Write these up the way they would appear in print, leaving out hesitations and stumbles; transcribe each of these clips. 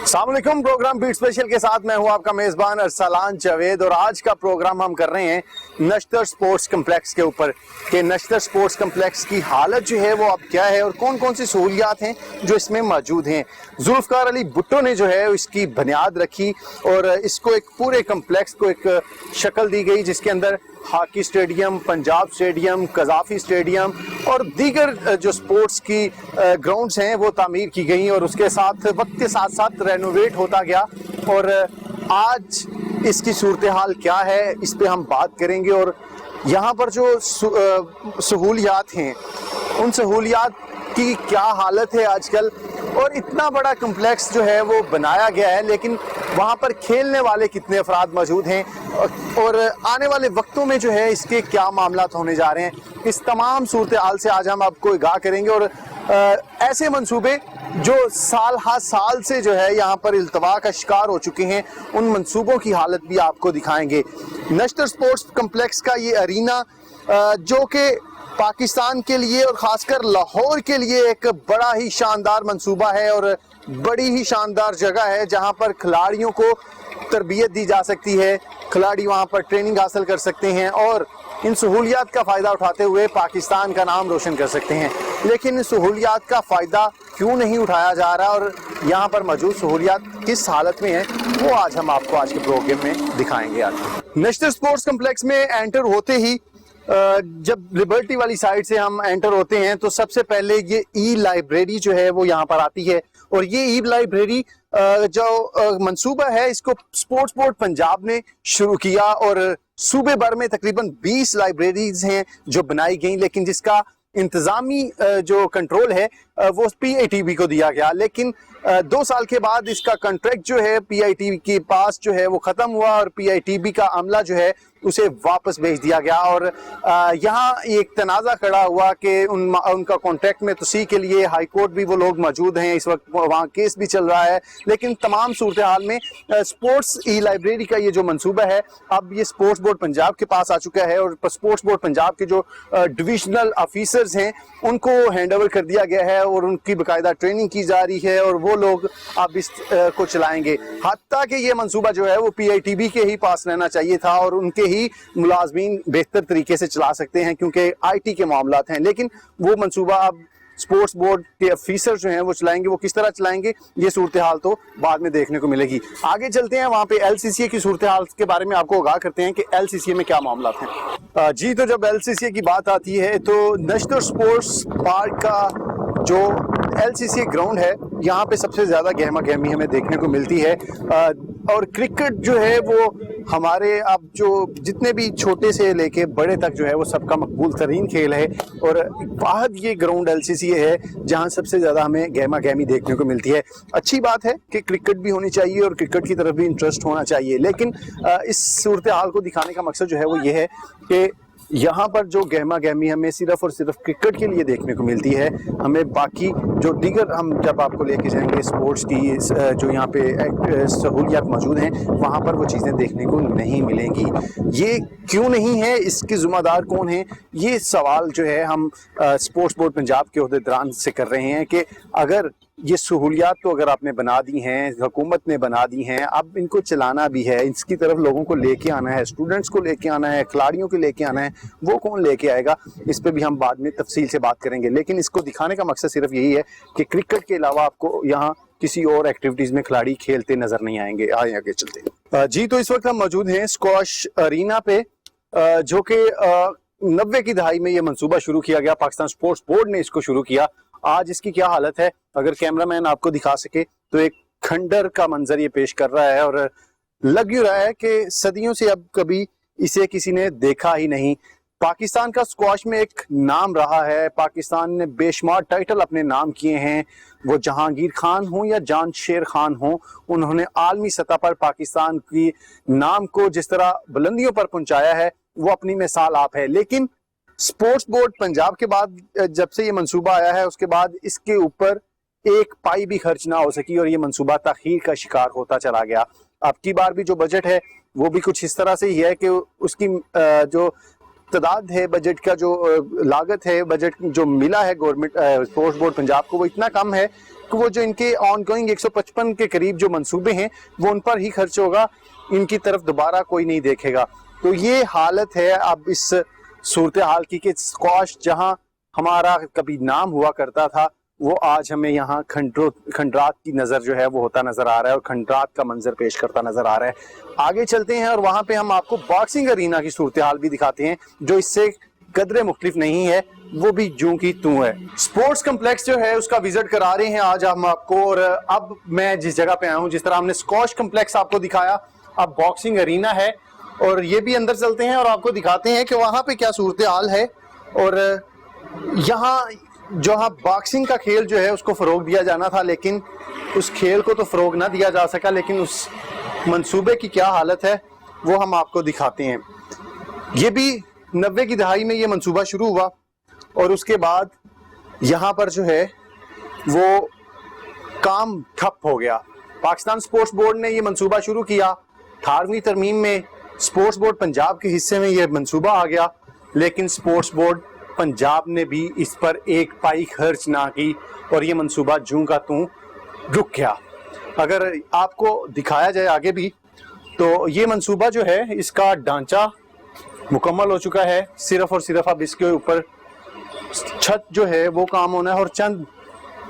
अस्सलाम वालेकुम। Programme beat special के साथ मैं हूं आपका मेज़बान अरसलान जावेद और आज का प्रोग्राम हम कर रहे हैं नश्तर स्पोर्ट्स कम्प्लेक्स के ऊपर कि नश्तर स्पोर्ट्स कम्प्लेक्स की हालत जो है वो अब क्या है और कौन कौन सी सहूलियात हैं जो इसमें मौजूद हैं। जुल्फ़कार अली भुट्टो ने जो है इसकी बुनियाद रखी और इसको एक पूरे कम्प्लेक्स को एक शक्ल दी गई जिसके अंदर hockey stadium, Punjab stadium, Gaddafi stadium और दीगर जो स्पोर्ट्स की ग्राउंड्स हैं वो तामीर की गई और उसके साथ वक्त के साथ साथ रेनोवेट होता गया। और आज इसकी सूरत हाल क्या है इस पे हम बात करेंगे और यहाँ पर जो सहूलियात हैं उन सहूलियात की क्या हालत है आजकल। और इतना बड़ा कम्प्लेक्स जो है वो बनाया गया है लेकिन वहाँ पर खेलने वाले कितने अफराद मौजूद हैं और आने वाले वक्तों में जो है इसके क्या मामलात होने जा रहे हैं, इस तमाम सूरत हाल से आज हम आपको आगाह करेंगे। और ऐसे मंसूबे जो साल हर साल से जो है यहाँ पर इल्तवा का शिकार हो चुके हैं उन मंसूबों की हालत भी आपको दिखाएंगे। नश्तर स्पोर्ट्स कम्प्लेक्स का ये अरीना जो कि पाकिस्तान के लिए और ख़ासकर लाहौर के लिए एक बड़ा ही शानदार मंसूबा है और बड़ी ही शानदार जगह है जहां पर खिलाड़ियों को तरबियत दी जा सकती है, खिलाड़ी वहां पर ट्रेनिंग हासिल कर सकते हैं और इन सहूलियात का फ़ायदा उठाते हुए पाकिस्तान का नाम रोशन कर सकते हैं। लेकिन इन सहूलियात का फ़ायदा क्यों नहीं उठाया जा रहा और यहाँ पर मौजूद सहूलियात किस हालत में है वो आज हम आपको आज के प्रोग्राम में दिखाएंगे। आज नश्तर स्पोर्ट्स कम्प्लेक्स में एंटर होते ही जब लिबर्टी वाली साइड से हम एंटर होते हैं तो सबसे पहले ये ई लाइब्रेरी जो है वो यहाँ पर आती है और ये ई लाइब्रेरी जो मंसूबा है इसको स्पोर्ट्स बोर्ड पंजाब ने शुरू किया और सूबे भर में तकरीबन 20 लाइब्रेरीज हैं जो बनाई गई लेकिन जिसका इंतज़ामी जो कंट्रोल है वो PITB को दिया गया। लेकिन 2 साल के बाद इसका कॉन्ट्रैक्ट जो है PITB के पास जो है वो ख़त्म हुआ और PITB का अमला जो है उसे वापस भेज दिया गया और यहाँ एक तनाज़ा खड़ा हुआ कि उनका कॉन्ट्रैक्ट में तोसी के लिए हाई कोर्ट भी वो लोग मौजूद हैं, इस वक्त वहाँ केस भी चल रहा है। लेकिन तमाम सूरत हाल में स्पोर्ट्स ई लाइब्रेरी का ये जो मंसूबा है अब ये स्पोर्ट्स बोर्ड पंजाब के पास आ चुका है और स्पोर्ट्स बोर्ड पंजाब के जो डिविजनल ऑफिसर्स हैं उनको हैंड ओवर कर दिया गया है और उनकी बाकायदा ट्रेनिंग की जा रही है और वो लोग अब इस को चलाएंगे। हत्ता कि ये मंसूबा जो है वो PITB के ही पास रहना चाहिए था और उनके ही मुलाजमीन बेहतर तरीके से चला सकते हैं क्योंकि IT के मामलात हैं। लेकिन वो मंसूबा अब स्पोर्ट्स बोर्ड के ऑफिसर जो हैं वो चलाएंगे। वो किस तरह चलाएंगे ये सूरत हाल तो बाद में देखने को मिलेगी। आगे चलते हैं वहाँ पे LCCA की सूरत हाल के बारे में आपको आगाह करते हैं कि LCCA में क्या मामला हैं। जी तो जब LCCA की बात आती है तो नश्तर स्पोर्ट्स पार्क का जो LCCA ग्राउंड है यहाँ पे सबसे ज़्यादा गहमा गहमी हमें देखने को मिलती है और क्रिकेट जो है वो हमारे अब जो जितने भी छोटे से लेके बड़े तक जो है वो सबका मकबूल तरीन खेल है और वाहद ये ग्राउंड LCCA है जहां सबसे ज़्यादा हमें गहमा गहमी देखने को मिलती है। अच्छी बात है कि क्रिकेट भी होनी चाहिए और क्रिकेट की तरफ भी इंटरेस्ट होना चाहिए लेकिन इस सूरत हाल को दिखाने का मकसद जो है वो ये है कि यहाँ पर जो गहमा गहमी हमें सिर्फ और सिर्फ क्रिकेट के लिए देखने को मिलती है, हमें बाकी जो दीगर हम जब आपको लेके जाएंगे स्पोर्ट्स की जो यहाँ पे सहूलियात मौजूद हैं वहाँ पर वो चीज़ें देखने को नहीं मिलेंगी। ये क्यों नहीं है, इसके ज़िम्मेदार कौन हैं, ये सवाल जो है हम स्पोर्ट्स बोर्ड पंजाब के ओहदेदारान से कर रहे हैं कि अगर ये सहूलियात तो अगर आपने बना दी हैं, हुकूमत ने बना दी हैं, अब इनको चलाना भी है, इसकी तरफ लोगों को लेके आना है, स्टूडेंट्स को लेके आना है, खिलाड़ियों को लेके आना है, वो कौन लेके आएगा इस पे भी हम बाद में तफसील से बात करेंगे। लेकिन इसको दिखाने का मकसद सिर्फ यही है कि क्रिकेट के अलावा आपको यहाँ किसी और एक्टिविटीज़ में खिलाड़ी खेलते नज़र नहीं आएंगे। आगे चलते हैं। जी तो इस वक्त हम मौजूद हैं स्क्वाश अरीना पे जो कि 90 की दहाई में ये मंसूबा शुरू किया गया, पाकिस्तान स्पोर्ट्स बोर्ड ने इसको शुरू किया। आज इसकी क्या हालत है अगर कैमरामैन आपको दिखा सके तो एक खंडर का मंजर ये पेश कर रहा है और लग यूँ रहा है कि सदियों से अब कभी इसे किसी ने देखा ही नहीं। पाकिस्तान का स्क्वाश में एक नाम रहा है, पाकिस्तान ने बेशुमार टाइटल अपने नाम किए हैं, वो जहांगीर खान हो या जानशेर खान हो, उन्होंने आलमी सतह पर पाकिस्तान की नाम को जिस तरह बुलंदियों पर पहुंचाया है वो अपनी मिसाल आप है। लेकिन स्पोर्ट्स बोर्ड पंजाब के बाद जब से ये मंसूबा आया है उसके बाद इसके ऊपर एक पाई भी खर्च ना हो सकी और ये मंसूबा ताखीर का शिकार होता चला गया। अब की बार भी जो बजट है वो भी कुछ इस तरह से ही है कि उसकी जो تعداد ہے بجٹ کا جو لاگت ہے بجٹ جو ملا ہے گورنمنٹ اسپورٹس بورڈ پنجاب کو وہ اتنا کم ہے کہ وہ جو ان کے آن گوئنگ 155 کے قریب جو منصوبے ہیں وہ ان پر ہی خرچ ہوگا, ان کی طرف دوبارہ کوئی نہیں دیکھے گا. تو یہ حالت ہے اب اس صورتحال کی کہ اسکواش جہاں ہمارا کبھی نام ہوا کرتا تھا وہ آج ہمیں یہاں کھنڈرات کی نظر جو ہے وہ ہوتا نظر آ رہا ہے اور کھنڈرات کا منظر پیش کرتا نظر آ رہا ہے. آگے چلتے ہیں اور وہاں پہ ہم آپ کو باکسنگ ارینا کی صورتحال بھی دکھاتے ہیں جو اس سے قدرے مختلف نہیں ہے, وہ بھی جوں کی توں ہے. سپورٹس کمپلیکس جو ہے اس کا وزٹ کرا رہے ہیں آج ہم آپ کو, اور اب میں جس جگہ پہ آیا ہوں, جس طرح ہم نے اسکواش کمپلیکس آپ کو دکھایا, اب باکسنگ ارینا ہے اور یہ بھی اندر چلتے ہیں اور آپ کو دکھاتے ہیں کہ وہاں پہ کیا صورتحال ہے. اور یہاں جہاں باکسنگ کا کھیل جو ہے اس کو فروغ دیا جانا تھا, لیکن اس کھیل کو تو فروغ نہ دیا جا سکا, لیکن اس منصوبے کی کیا حالت ہے وہ ہم آپ کو دکھاتے ہیں. یہ بھی 90 کی دہائی میں یہ منصوبہ شروع ہوا اور اس کے بعد یہاں پر جو ہے وہ کام ٹھپ ہو گیا. پاکستان سپورٹس بورڈ نے یہ منصوبہ شروع کیا, 18ویں ترمیم میں سپورٹس بورڈ پنجاب کے حصے میں یہ منصوبہ آ گیا, لیکن سپورٹس بورڈ پنجاب نے بھی اس پر ایک پائی خرچ نہ کی اور یہ منصوبہ جوں کا توں رک گیا. اگر آپ کو دکھایا جائے آگے بھی تو یہ منصوبہ جو ہے اس کا ڈھانچہ مکمل ہو چکا ہے, صرف اور صرف اب اس کے اوپر چھت جو ہے وہ کام ہونا ہے اور چند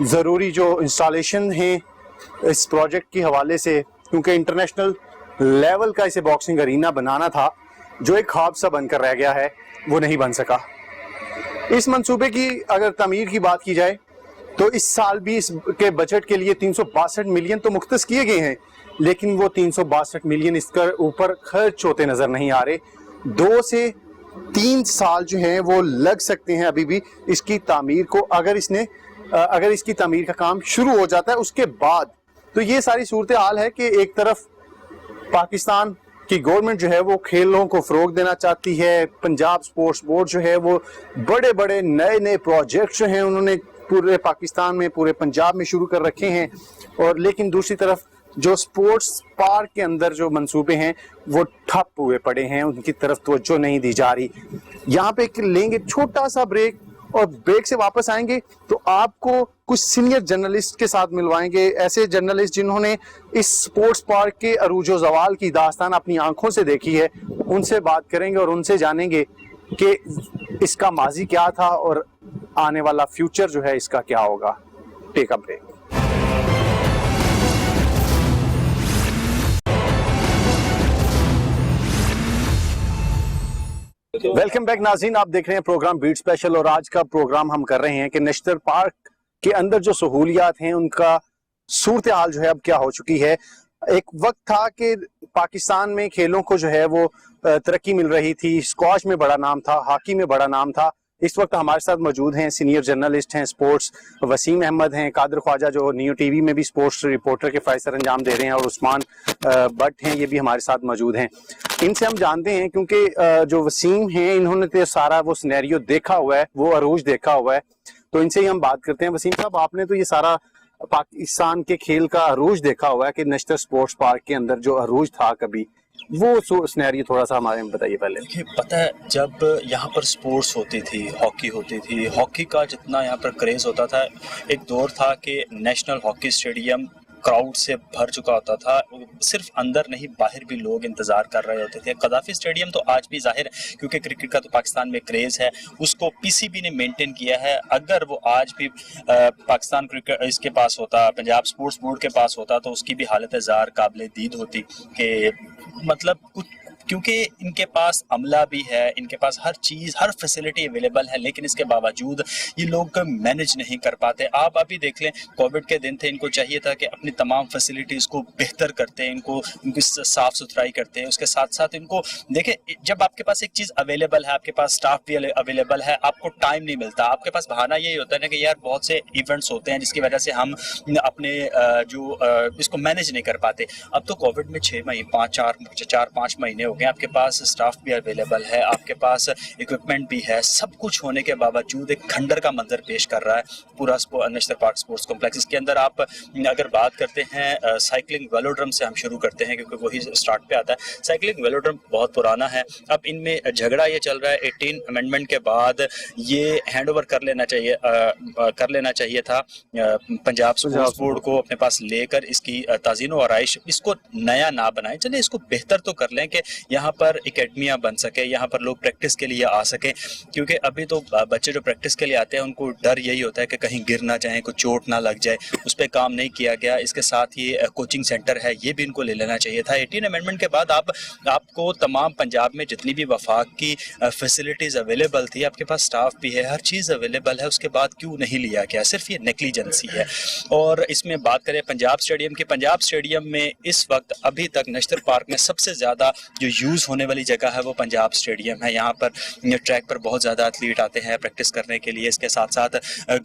ضروری جو انسٹالیشن ہیں اس پروجیکٹ کے حوالے سے, کیونکہ انٹرنیشنل لیول کا اسے باکسنگ ارینا بنانا تھا جو ایک خواب سا بن کر رہ گیا ہے, وہ نہیں بن سکا. اس منصوبے کی اگر تعمیر کی بات کی جائے تو اس سال بھی اس کے بجٹ کے لیے 362 ملین تو مختص کیے گئے ہیں, لیکن وہ 362 ملین اس کے اوپر خرچ ہوتے نظر نہیں آ رہے. 2 سے 3 سال جو ہیں وہ لگ سکتے ہیں ابھی بھی اس کی تعمیر کو, اگر اس کی تعمیر کا کام شروع ہو جاتا ہے اس کے بعد. تو یہ ساری صورتحال ہے کہ ایک طرف پاکستان کی گورنمنٹ جو ہے وہ کھیلوں کو فروغ دینا چاہتی ہے, پنجاب سپورٹس بورڈ جو ہے وہ بڑے بڑے نئے پروجیکٹ جو ہیں انہوں نے پورے پاکستان میں پورے پنجاب میں شروع کر رکھے ہیں, اور لیکن دوسری طرف جو سپورٹس پارک کے اندر جو منصوبے ہیں وہ ٹھپ ہوئے پڑے ہیں, ان کی طرف توجہ نہیں دی جا رہی. یہاں پہ لیں گے چھوٹا سا بریک اور بریک سے واپس آئیں گے تو آپ کو کچھ سینئر جرنلسٹ کے ساتھ ملوائیں گے, ایسے جرنلسٹ جنہوں نے اس سپورٹس پارک کے عروج و زوال کی داستان اپنی آنکھوں سے دیکھی ہے. ان سے بات کریں گے اور ان سے جانیں گے کہ اس کا ماضی کیا تھا اور آنے والا فیوچر جو ہے اس کا کیا ہوگا. ٹیک اے بریک. ویلکم بیک ناظرین, آپ دیکھ رہے ہیں پروگرام بیٹ اسپیشل, اور آج کا پروگرام ہم کر رہے ہیں کہ نشتر پارک کے اندر جو سہولیات ہیں ان کا صورتحال جو ہے اب کیا ہو چکی ہے. ایک وقت تھا کہ پاکستان میں کھیلوں کو جو ہے وہ ترقی مل رہی تھی, اسکواش میں بڑا نام تھا, ہاکی میں بڑا نام تھا. اس وقت ہمارے ساتھ موجود ہیں سینئر جرنلسٹ ہیں سپورٹس, وسیم احمد ہیں, قادر خواجہ جو نیو ٹی وی میں بھی سپورٹس رپورٹر کے فرائض سر انجام دے رہے ہیں, اور عثمان بٹ ہیں, یہ بھی ہمارے ساتھ موجود ہیں. ان سے ہم جانتے ہیں کیونکہ جو وسیم ہیں انہوں نے تو سارا وہ سینیریو دیکھا ہوا ہے, وہ عروج دیکھا ہوا ہے, تو ان سے ہی ہم بات کرتے ہیں. وسیم صاحب, آپ نے تو یہ سارا پاکستان کے کھیل کا عروج دیکھا ہوا ہے کہ نشتر سپورٹس پارک کے اندر جو عروج تھا کبھی, وہ سینیریو تھوڑا سا ہمارے میں بتائیے پہلے. دیکھیے, پتہ ہے جب یہاں پر سپورٹس ہوتی تھی, ہاکی ہوتی تھی, ہاکی کا جتنا یہاں پر کریز ہوتا تھا, ایک دور تھا کہ نیشنل ہاکی اسٹیڈیم کراؤڈ سے بھر چکا ہوتا تھا, صرف اندر نہیں باہر بھی لوگ انتظار کر رہے ہوتے تھے. قذافی اسٹیڈیم تو آج بھی ظاہر کیونکہ کرکٹ کا تو پاکستان میں کریز ہے, اس کو پی سی بی نے مینٹین کیا ہے. اگر وہ آج بھی پاکستان کرکٹ اس کے پاس ہوتا, پنجاب سپورٹس بورڈ کے پاس ہوتا, تو اس کی بھی حالت زار قابل دید ہوتی کہ مطلب کچھ, کیونکہ ان کے پاس عملہ بھی ہے, ان کے پاس ہر چیز, ہر فیسلٹی اویلیبل ہے, لیکن اس کے باوجود یہ لوگ مینج نہیں کر پاتے. آپ ابھی دیکھ لیں, کووڈ کے دن تھے, ان کو چاہیے تھا کہ اپنی تمام فیسلٹیز کو بہتر کرتے ہیں, ان کی صاف ستھرائی کرتے ہیں. اس کے ساتھ ساتھ ان کو دیکھیں, جب آپ کے پاس ایک چیز اویلیبل ہے, آپ کے پاس اسٹاف بھی اویلیبل ہے, آپ کو ٹائم نہیں ملتا. آپ کے پاس بہانہ یہی ہوتا ہے نا کہ یار بہت سے ایونٹس ہوتے ہیں جس کی وجہ سے ہم اپنے جو اس کو مینج نہیں کر پاتے. اب تو کووڈ میں 4-5 مہینے ہو گے, آپ کے پاس اسٹاف بھی اویلیبل ہے, آپ کے پاس اکوپمنٹ بھی ہے, سب کچھ ہونے کے باوجود ایک کھنڈر کا منظر پیش کر رہا ہے پورا نشتر پارک اسپورٹس کمپلیکس. اس کے اندر آپ اگر بات کرتے ہیں سائیکلنگ ویلوڈرم سے ہم شروع کرتے ہیں کیونکہ وہی اسٹارٹ پہ آتا ہے. سائیکلنگ ویلوڈرم بہت پرانا ہے, اب ان میں جھگڑا یہ چل رہا ہے 18 امینڈمنٹ کے بعد یہ ہینڈ اوور کر لینا چاہیے تھا پنجاب اسپورٹس بورڈ کو اپنے پاس لے کر اس کی تزئین و آرائش, اس کو نیا نہ بنائیں, چلے اس کو بہتر تو کر لیں کہ یہاں پر اکیڈمیاں بن سکے, یہاں پر لوگ پریکٹس کے لیے آ سکیں, کیونکہ ابھی تو بچے جو پریکٹس کے لیے آتے ہیں ان کو ڈر یہی ہوتا ہے کہ کہیں گر نہ جائیں, کوئی چوٹ نہ لگ جائے, اس پہ کام نہیں کیا گیا. اس کے ساتھ ہی کوچنگ سینٹر ہے, یہ بھی ان کو لے لینا چاہیے تھا. 18 امینڈمنٹ کے بعد آپ کو تمام پنجاب میں جتنی بھی وفاق کی فیسلٹیز اویلیبل تھی, آپ کے پاس اسٹاف بھی ہے, ہر چیز اویلیبل ہے, اس کے بعد کیوں نہیں لیا گیا؟ صرف یہ نیگلیجنسی ہے. اور اس میں بات کریں پنجاب اسٹیڈیم کی, پنجاب اسٹیڈیم میں اس وقت ابھی تک نشتر پارک میں سب سے زیادہ جو یوز ہونے والی جگہ ہے وہ پنجاب اسٹیڈیم ہے. یہاں پر ٹریک پر بہت زیادہ ایتھلیٹ آتے ہیں پریکٹس کرنے کے لیے. اس کے ساتھ ساتھ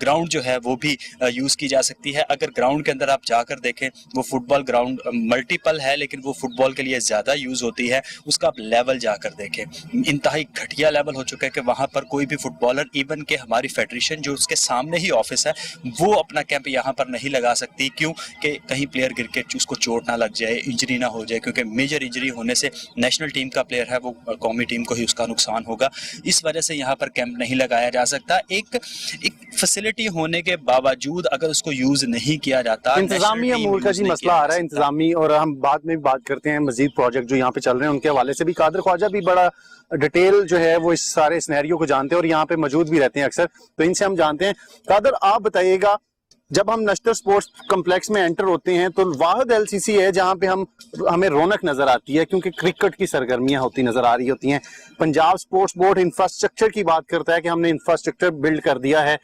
گراؤنڈ جو ہے وہ بھی یوز کی جا سکتی ہے. اگر گراؤنڈ کے اندر آپ جا کر دیکھیں, وہ فٹ بال گراؤنڈ ملٹیپل ہے لیکن وہ فٹ بال کے لیے زیادہ یوز ہوتی ہے. اس کا آپ لیول جا کر دیکھیں, انتہائی گھٹیا لیول ہو چکا ہے کہ وہاں پر کوئی بھی فٹ بالر, ایون کہ ہماری فیڈریشن جو اس کے سامنے ہی آفس ہے, وہ اپنا کیمپ یہاں پر نہیں لگا سکتی. کیوں کہ کہیں پلیئر گر کے اس کو چوٹ نہ لگ جائے, انجری نہ ہو جائے, کیونکہ میجر انجری ہونے سے نیشنل ٹیم کا پلیئر ہے وہ قومی ٹیم کو ہی اس کا نقصان ہوگا. اس وجہ سے یہاں پر کیمپ نہیں لگایا جا سکتا. ایک فیسلٹی ہونے کے باوجود اگر اس کو یوز نہیں کیا جاتا, انتظامی امور کا جی مسئلہ آ رہا ہے انتظامی, اور ہم بعد میں بھی بات کرتے ہیں مزید پروجیکٹ جو یہاں پہ چل رہے ہیں ان کے حوالے سے بھی. قادر خواجہ بھی بڑا ڈیٹیل جو ہے وہ اس سارے سینیریو کو جانتے ہیں اور یہاں پہ موجود بھی رہتے ہیں اکثر, تو ان سے ہم جانتے ہیں. قادر, آپ بتائیے گا, جب ہم نشتر سپورٹس کمپلیکس میں انٹر ہوتے ہیں تو واحد ایل سی سی ہے جہاں پہ ہمیں رونق نظر آتی ہے کیونکہ کرکٹ کی سرگرمیاں نظر آ رہی ہوتی ہیں. پنجاب سپورٹس بورڈ انفراسٹرکچر کی بات کرتا ہے کہ ہم نے انفراسٹرکچر بلڈ کر دیا ہے,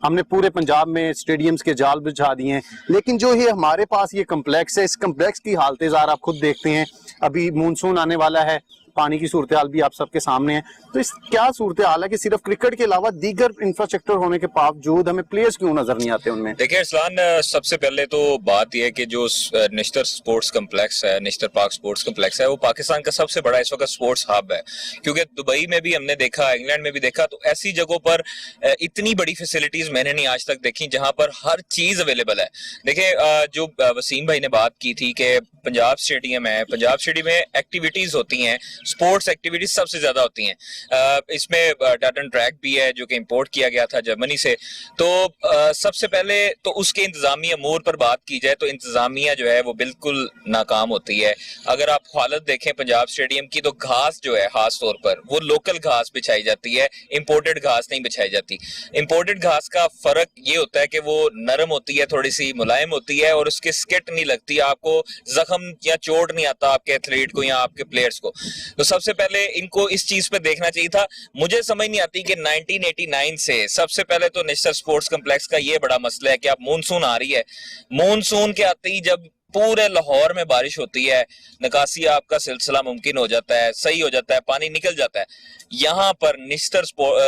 ہم نے پورے پنجاب میں اسٹیڈیمز کے جال بچھا دیے ہیں, لیکن جو یہ ہمارے پاس یہ کمپلیکس ہے, اس کمپلیکس کی حالت زار آپ خود دیکھتے ہیں. ابھی مونسون آنے والا ہے, پانی کی صورتحال بھی آپ سب کے سامنے ہے, تو اس کیا صورتحال ہے کہ صرف کرکٹ کے علاوہ دیگر انفراسٹرکچر ہونے کے باوجود ہمیں پلیئرز کیوں نظر نہیں آتے ان میں؟ دیکھیں ارسلان, سب سے پہلے تو بات یہ ہے کہ جو نشتر سپورٹس کمپلیکس ہے, نشتر پارک سپورٹس کمپلیکس ہے, وہ پاکستان کا سب سے بڑا اس وقت سپورٹس ہب ہے. کیونکہ دبئی میں بھی ہم نے دیکھا, انگلینڈ میں بھی دیکھا, تو ایسی جگہوں پر اتنی بڑی فیسلٹیز میں نے نہیں آج تک دیکھی جہاں پر ہر چیز اویلیبل ہے. دیکھیں جو وسیم بھائی نے بات کی تھی کہ پنجاب اسٹیڈیم ہے, پنجاب اسٹیڈیم میں ایکٹیویٹیز ہوتی ہیں, سپورٹس ایکٹیویٹیز سب سے زیادہ ہوتی ہیں. اس میں ٹاٹن ٹریک بھی ہے جو کہ امپورٹ کیا گیا تھا جرمنی سے. تو سب سے پہلے تو اس کے انتظامی امور پر بات کی جائے تو انتظامیہ جو ہے وہ بالکل ناکام ہوتی ہے. اگر آپ حالت دیکھیں پنجاب اسٹیڈیم کی, تو گھاس جو ہے خاص طور پر وہ لوکل گھاس بچھائی جاتی ہے, امپورٹڈ گھاس نہیں بچھائی جاتی. امپورٹڈ گھاس کا فرق یہ ہوتا ہے کہ وہ نرم ہوتی ہے, تھوڑی سی ملائم ہوتی ہے, اور اس کے سکٹ نہیں لگتی, آپ کو زخم یا چوٹ نہیں آتا آپ کے ایتھلیٹ کو یا آپ کے پلیئرز کو. تو سب سے پہلے ان کو اس چیز پہ دیکھنا چاہیے تھا. مجھے سمجھ نہیں آتی کہ 1989 سے سب سے پہلے تو نشتر سپورٹس کمپلیکس کا یہ بڑا مسئلہ ہے کہ اب مونسون آ رہی ہے, مونسون کے آتے ہی جب پورے لاہور میں بارش ہوتی ہے, نکاسی آپ کا سلسلہ ممکن ہو جاتا ہے, صحیح ہو جاتا ہے, پانی نکل جاتا ہے. یہاں پر نشتر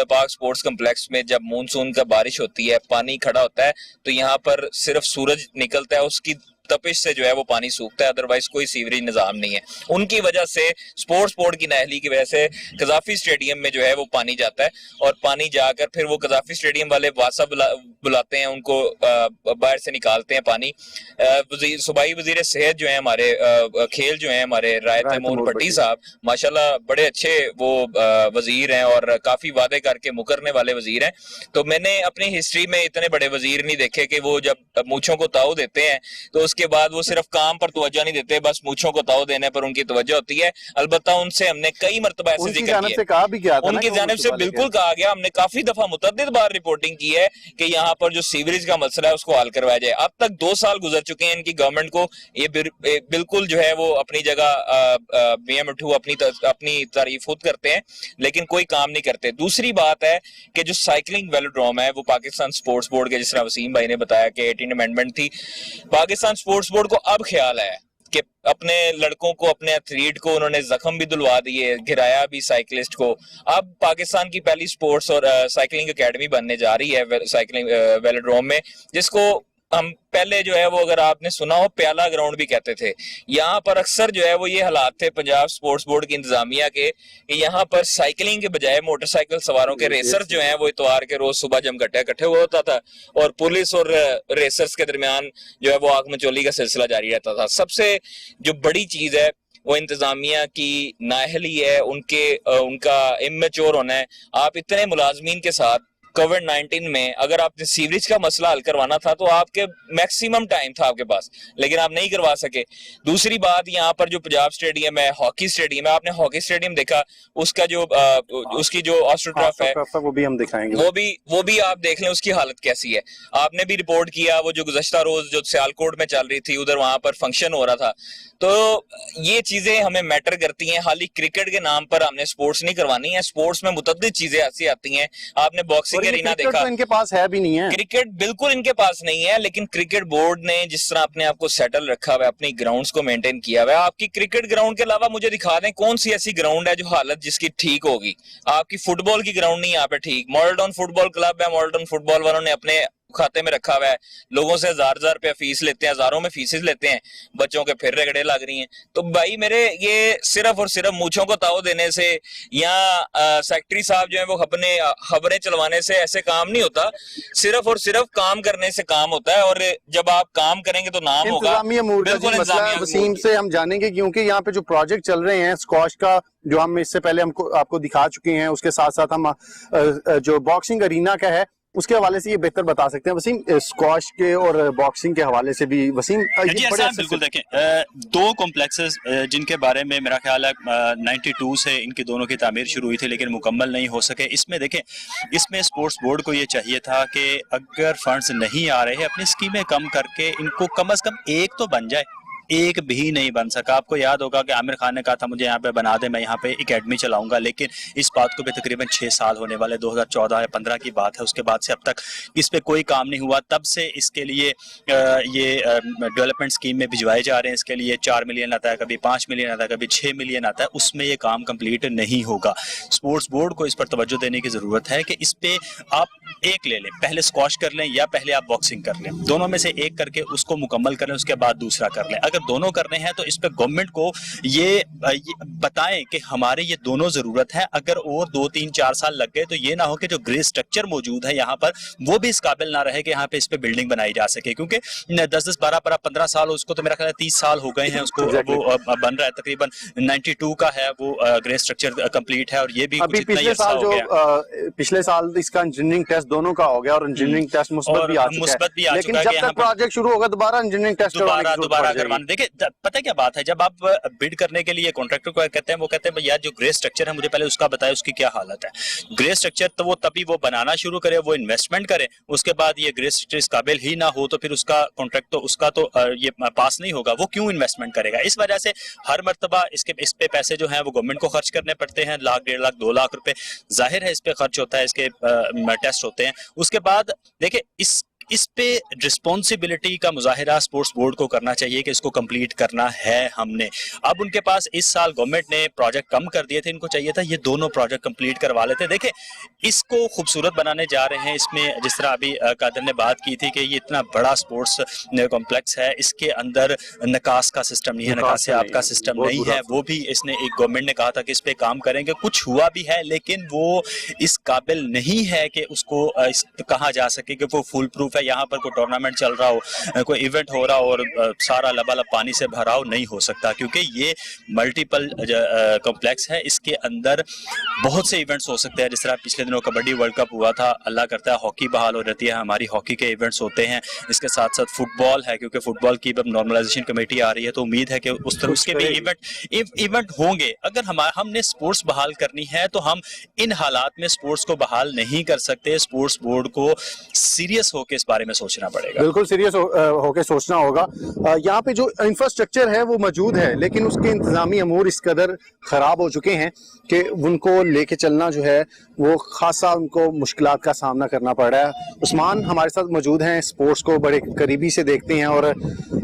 پارک سپورٹس کمپلیکس میں جب مونسون کا بارش ہوتی ہے, پانی کھڑا ہوتا ہے, تو یہاں پر صرف سورج نکلتا ہے, اس کی تپش سے جو ہے وہ پانی سوکھتا ہے, ادروائز کوئی سیوریج نظام نہیں ہے. ان کی وجہ سے سپورٹس بورڈ کی نااہلی کی وجہ سے قذافی اسٹیڈیم میں جو ہے وہ پانی جاتا ہے, اور پانی جا کر پھر وہ قذافی اسٹیڈیم والے واسا بلاتے ہیں, ان کو باہر سے نکالتے ہیں پانی. صوبائی وزیر صحت جو ہیں ہمارے, کھیل جو ہیں ہمارے رائے تیمور بھٹی صاحب, ماشاءاللہ بڑے اچھے وہ وزیر ہیں اور کافی وعدے کر کے مکرنے والے وزیر ہیں. تو میں نے اپنی ہسٹری میں اتنے بڑے وزیر نہیں دیکھے کہ وہ جب مونچھوں کو تاؤ دیتے ہیں تو اس کے بعد وہ صرف کام پر توجہ نہیں دیتے, بس مونچھوں کو تاؤ دینے پر ان کی توجہ ہوتی ہے. البتہ ان سے ہم نے کئی مرتبہ ایسے ذکر کیا, ان کی جانب سے بالکل کہا گیا, ہم نے کافی دفعہ متعدد بار رپورٹنگ کی ہے کہ یہاں پر جو سیوریج کا مسئلہ ہے اس کو حل کروایا جائے. اب تک 2 سال گزر چکے ہیں ان کی گورنمنٹ کو, یہ بالکل جو ہے وہ اپنی جگہ میاں مٹھو اپنی تعریف خود کرتے ہیں لیکن کوئی کام نہیں کرتے. دوسری بات ہے کہ جو سائیکلنگ ویلوڈروم ہے وہ پاکستان سپورٹس بورڈ کے, جس طرح وسیم بھائی نے بتایا کہ 18 امینڈمنٹ تھی, پاکستان سپورٹس بورڈ کو اب خیال ہے کہ اپنے لڑکوں کو, اپنے ایتھلیٹ کو انہوں نے زخم بھی دلوا دیے, گرایا بھی سائیکلسٹ کو. اب پاکستان کی پہلی سپورٹس اور سائیکلنگ اکیڈمی بننے جا رہی ہے سائیکلنگ ویلوڈروم میں, جس کو हम पहले जो है वो, अगर आपने सुना हो, प्याला ग्राउंड भी कहते थे। यहाँ पर अक्सर जो है वो ये हालात थे पंजाब स्पोर्ट्स बोर्ड की इंतजामिया के कि यहाँ पर साइकिलिंग के बजाय मोटरसाइकिल सवारों के रेसर्स जो हैं वो इतवार के रोज सुबह जम इकट्ठे हुआ होता था और पुलिस और रेसर्स के दरमियान जो है वो आग मचोली का सिलसिला जारी रहता था। सबसे जो बड़ी चीज है वो इंतजामिया की नाअहली है, उनका इमेच्योर होना है। आप इतने मुलाजमीन के साथ कोविड-19 में अगर आपने सीवरेज का मसला हल करवाना था तो आपके मैक्सिमम टाइम था आपके पास, लेकिन आप नहीं करवा सके। दूसरी बात, यहाँ पर जो पंजाब स्टेडियम है, हॉकी स्टेडियम है, आपने हॉकी स्टेडियम देखा, उसका जो उसकी जो ऑस्ट्रोटर्फ है वो भी हम दिखाएंगे, वो भी आप देख लें उसकी हालत कैसी है। आपने भी रिपोर्ट किया, वो जो गुज़श्ता रोज जो सियालकोट में चल रही थी, उधर वहां पर फंक्शन हो रहा था। तो ये चीजें हमें मैटर करती हैं। खाली क्रिकेट के नाम पर हमने स्पोर्ट्स नहीं करवानी है। स्पोर्ट्स में मुतअद्दिद चीजें ऐसी आती हैं। आपने बॉक्सिंग एरिना देखा, तो इनके पास है भी नहीं है, क्रिकेट बिल्कुल इनके पास नहीं है, लेकिन क्रिकेट बोर्ड ने जिस तरह अपने आप को सेटल रखा हुआ है, अपनी ग्राउंड्स को मेंटेन किया हुआ है। आपकी क्रिकेट ग्राउंड के अलावा मुझे दिखा दें कौन सी ऐसी ग्राउंड है जो हालत जिसकी ठीक होगी। आपकी फुटबॉल की ग्राउंड नहीं यहाँ पे ठीक। मॉडल टाउन फुटबॉल क्लब है, मॉडल टाउन फुटबॉल वालों ने अपने खाते में रखा हुआ है, लोगों से 1000 रुपया फीस लेते हैं, हजारों में फीसेस लेते हैं, बच्चों के फिर रगड़े लग रही हैं। तो भाई मेरे, ये सिर्फ और सिर्फ मूंछों को ताव देने से या सेक्रेटरी साहब जो है वो अपने खबरें चलवाने से ऐसे काम नहीं होता। सिर्फ और सिर्फ काम करने से काम होता है, और जब आप काम करेंगे तो नाम होगा। वसीम से हम जानेंगे, क्योंकि यहाँ पे जो प्रोजेक्ट चल रहे हैं स्क्वाश का, जो हम इससे पहले आपको दिखा चुके हैं, उसके साथ साथ हम जो बॉक्सिंग अरीना का है उसके हवाले से ये बेहतर बता सकते हैं वसीम, स्क्वाश के और बॉक्सिंग के हवाले से भी। वसीम जी बिल्कुल, देखें दो कॉम्प्लेक्सेस जिनके बारे में मेरा ख्याल है 92 से इनकी दोनों की तामीर शुरू हुई थी लेकिन मुकम्मल नहीं हो सके। इसमें देखें, इसमें स्पोर्ट्स बोर्ड को ये चाहिए था कि अगर फंड्स नहीं आ रहे अपनी स्कीमें कम करके इनको कम से कम एक तो बन जाए। एक भी नहीं बन सका। आपको याद होगा कि आमिर खान ने कहा था मुझे यहाँ पे बना दे, मैं यहाँ पे एकेडमी चलाऊंगा, लेकिन इस बात को भी तकरीबन 6 साल होने वाले, 2014 या 15 की बात है। उसके बाद से अब तक इस पे कोई काम नहीं हुआ। तब से इसके लिए ये डेवलपमेंट स्कीम में भिजवाए जा रहे हैं। इसके लिए 4 मिलियन आता है, कभी 5 मिलियन आता है, कभी 6 मिलियन आता है, उसमें ये काम कंप्लीट नहीं होगा। स्पोर्ट्स बोर्ड को इस पर तवज्जो देने की जरूरत है कि इस पे आप एक ले लें, पहले स्क्वाश कर लें या पहले आप बॉक्सिंग कर लें, दोनों में से एक करके उसको मुकम्मल कर लें, उसके बाद दूसरा कर लें। अगर दोनों करने हैं तो इस पे गवर्नमेंट को ये बताएं कि हमारे ये दोनों जरूरत है। अगर और 2, 3, 4 साल लग गए तो ये ना हो कि जो ग्रे स्ट्रक्चर मौजूद है यहाँ पर वो भी इस काबिल ना रहे कि यहाँ पे इस पे बिल्डिंग बनाई जा सके, क्योंकि 10, 12, 15 साल, उसको तो मेरा ख्याल है 30 साल हो गए हैं उसको, वो बन रहा है। तकरीबन 92 का है वो ग्रे स्ट्रक्चर कंप्लीट है, और ये भी अभी पिछले साल इसका इंजीनियरिंग टेस्ट दोनों का हो गया और इंजीनियरिंग टेस्ट मुस्बत भी आ चुका है, लेकिन जब तक प्रोजेक्ट शुरू होगा दोबारा इंजीनियरिंग टेस्ट दोबारा करवाना। देखिए पता क्या बात है, जब आप बिड करने के लिए कॉन्ट्रैक्टर को कहते हैं, वो कहते हैं भैया जो ग्रे स्ट्रक्चर है मुझे पहले उसका बताए उसकी क्या हालत है। ग्रे स्ट्रक्चर तो वो तभी वो बनाना शुरू करे, वो इन्वेस्टमेंट करे, उसके बाद ये ग्रे स्ट्रक्चर इस काबिल ही ना हो तो फिर उसका कॉन्ट्रैक्ट तो उसका तो ये पास नहीं होगा, वो क्यों इन्वेस्टमेंट करेगा। इस वजह से हर मर्तबा इस पे पैसे जो है वो गवर्नमेंट को खर्च करने पड़ते हैं, 1 लाख, 1.5 लाख, 2 लाख रुपए जाहिर है इस पे खर्च होता है, इसके टेस्ट होते हैं। उसके बाद देखिए इस पे रिस्पॉन्सिबिलिटी का मुजाहिरा स्पोर्ट्स बोर्ड को करना चाहिए कि इसको कंप्लीट करना है हमने। अब उनके पास इस साल गवर्नमेंट ने प्रोजेक्ट कम कर दिए थे, इनको चाहिए था ये दोनों प्रोजेक्ट कंप्लीट करवा लेते। देखे इसको खूबसूरत बनाने जा रहे हैं। इसमें जिस तरह अभी कादर ने बात की थी कि ये इतना बड़ा स्पोर्ट्स कॉम्प्लेक्स है, इसके अंदर निकास का सिस्टम नहीं है, निकासियाब का सिस्टम नहीं है, वो भी इसने एक गवर्नमेंट ने कहा था कि इस पे काम करेंगे, कुछ हुआ भी है लेकिन वो इस काबिल नहीं है कि उसको कहा जा सके कि वो फुल प्रूफ है। यहाँ पर कोई टूर्नामेंट चल रहा हो, कोई इवेंट हो रहा हो और सारा लबालब पानी से भरा हो, नहीं हो सकता, क्योंकि ये मल्टीपल कॉम्प्लेक्स है। इसके अंदर बहुत से इवेंट्स हो सकते हैं। जिस तरह पिछले दिनों कबड्डी वर्ल्ड कप हुआ था, अल्लाह करता है हॉकी बहाल हो जाती है, हमारी हॉकी के इवेंट्स होते हैं। इसके साथ साथ फुटबॉल है, क्योंकि फुटबॉल की अब नॉर्मलाइजेशन कमेटी आ रही है, तो उम्मीद है कि उस तरह उसके भी इवेंट होंगे। अगर हमने स्पोर्ट्स बहाल करनी है तो हम इन हालात में स्पोर्ट्स को बहाल नहीं कर सकते। स्पोर्ट्स बोर्ड को सीरियस होकर इस बारे में सोचना पड़ेगा, बिल्कुल सीरियस होके सोचना होगा। यहाँ पे जो इंफ्रास्ट्रक्चर है वो मौजूद है, लेकिन उसके इंतजामी अमूर इस कदर खराब हो चुके हैं कि उनको लेके चलना जो है वो खासा उनको मुश्किलात का सामना करना पड़ रहा है। उस्मान हमारे साथ मौजूद हैं, स्पोर्ट्स को बड़े करीबी से देखते हैं और